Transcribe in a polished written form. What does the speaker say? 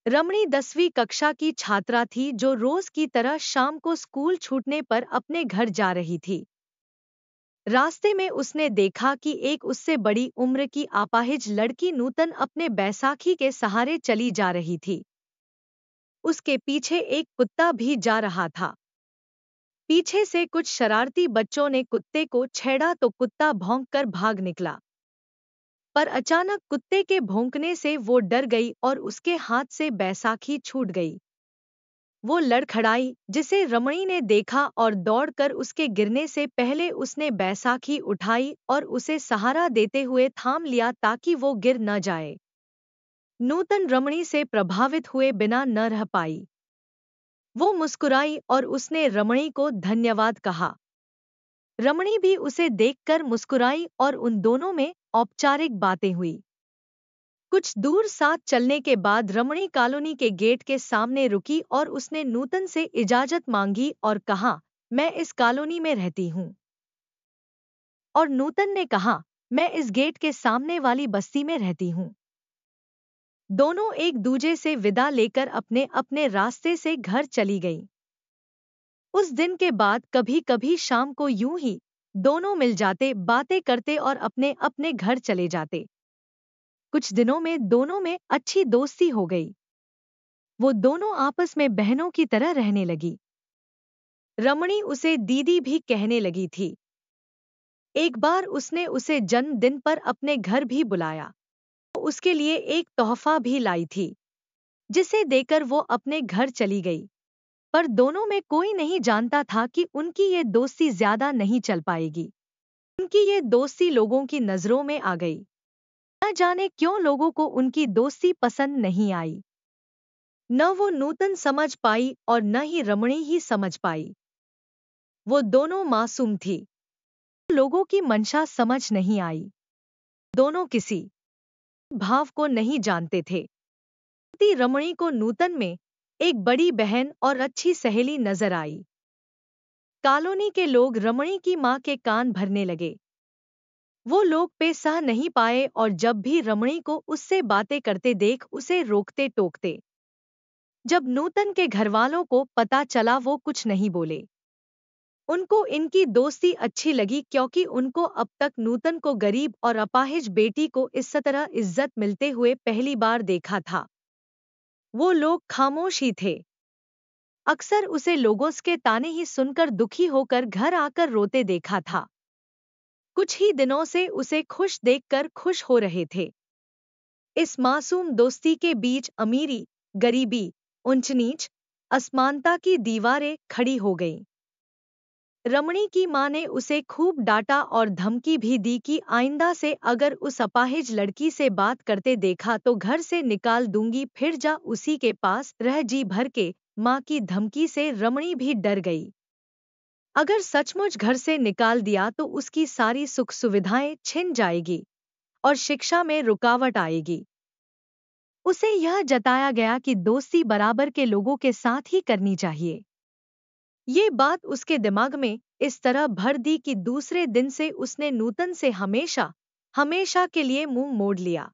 रमणी 10वीं कक्षा की छात्रा थी जो रोज की तरह शाम को स्कूल छूटने पर अपने घर जा रही थी। रास्ते में उसने देखा कि एक उससे बड़ी उम्र की अपाहिज लड़की नूतन अपने बैसाखी के सहारे चली जा रही थी। उसके पीछे एक कुत्ता भी जा रहा था। पीछे से कुछ शरारती बच्चों ने कुत्ते को छेड़ा तो कुत्ता भौंककर भाग निकला। पर अचानक कुत्ते के भौंकने से वो डर गई और उसके हाथ से बैसाखी छूट गई। वो लड़खड़ाई, जिसे रमणी ने देखा और दौड़कर उसके गिरने से पहले उसने बैसाखी उठाई और उसे सहारा देते हुए थाम लिया ताकि वो गिर न जाए। नूतन रमणी से प्रभावित हुए बिना न रह पाई। वो मुस्कुराई और उसने रमणी को धन्यवाद कहा। रमणी भी उसे देखकर मुस्कुराई और उन दोनों में औपचारिक बातें हुई। कुछ दूर साथ चलने के बाद रमणी कॉलोनी के गेट के सामने रुकी और उसने नूतन से इजाजत मांगी और कहा, मैं इस कॉलोनी में रहती हूँ। और नूतन ने कहा, मैं इस गेट के सामने वाली बस्ती में रहती हूँ। दोनों एक दूजे से विदा लेकर अपने अपने रास्ते से घर चली गईं। उस दिन के बाद कभी कभी शाम को यूं ही दोनों मिल जाते, बातें करते और अपने अपने घर चले जाते। कुछ दिनों में दोनों में अच्छी दोस्ती हो गई। वो दोनों आपस में बहनों की तरह रहने लगी। रमणी उसे दीदी भी कहने लगी थी। एक बार उसने उसे जन्मदिन पर अपने घर भी बुलाया। उसके लिए एक तोहफा भी लाई थी, जिसे देकर वो अपने घर चली गई। पर दोनों में कोई नहीं जानता था कि उनकी ये दोस्ती ज्यादा नहीं चल पाएगी। उनकी ये दोस्ती लोगों की नजरों में आ गई। न जाने क्यों लोगों को उनकी दोस्ती पसंद नहीं आई। न वो नूतन समझ पाई और न ही रमणी ही समझ पाई। वो दोनों मासूम थी। लोगों की मंशा समझ नहीं आई। दोनों किसी भाव को नहीं जानते थे। रमणी को नूतन में एक बड़ी बहन और अच्छी सहेली नजर आई। कॉलोनी के लोग रमणी की मां के कान भरने लगे। वो लोग पे सह नहीं पाए और जब भी रमणी को उससे बातें करते देख उसे रोकते टोकते। जब नूतन के घरवालों को पता चला वो कुछ नहीं बोले। उनको इनकी दोस्ती अच्छी लगी क्योंकि उनको अब तक नूतन को गरीब और अपाहिज बेटी को इस तरह इज्जत मिलते हुए पहली बार देखा था। वो लोग खामोश ही थे। अक्सर उसे लोगों के ताने ही सुनकर दुखी होकर घर आकर रोते देखा था। कुछ ही दिनों से उसे खुश देखकर खुश हो रहे थे। इस मासूम दोस्ती के बीच अमीरी, गरीबी, ऊंच नीच, असमानता की दीवारें खड़ी हो गईं। रमणी की मां ने उसे खूब डांटा और धमकी भी दी कि आइंदा से अगर उस अपाहिज लड़की से बात करते देखा तो घर से निकाल दूंगी, फिर जा उसी के पास रह जी भर के। मां की धमकी से रमणी भी डर गई। अगर सचमुच घर से निकाल दिया तो उसकी सारी सुख सुविधाएं छिन जाएगी और शिक्षा में रुकावट आएगी। उसे यह जताया गया कि दोस्ती बराबर के लोगों के साथ ही करनी चाहिए। ये बात उसके दिमाग में इस तरह भर दी कि दूसरे दिन से उसने नूतन से हमेशा हमेशा के लिए मुंह मोड़ लिया।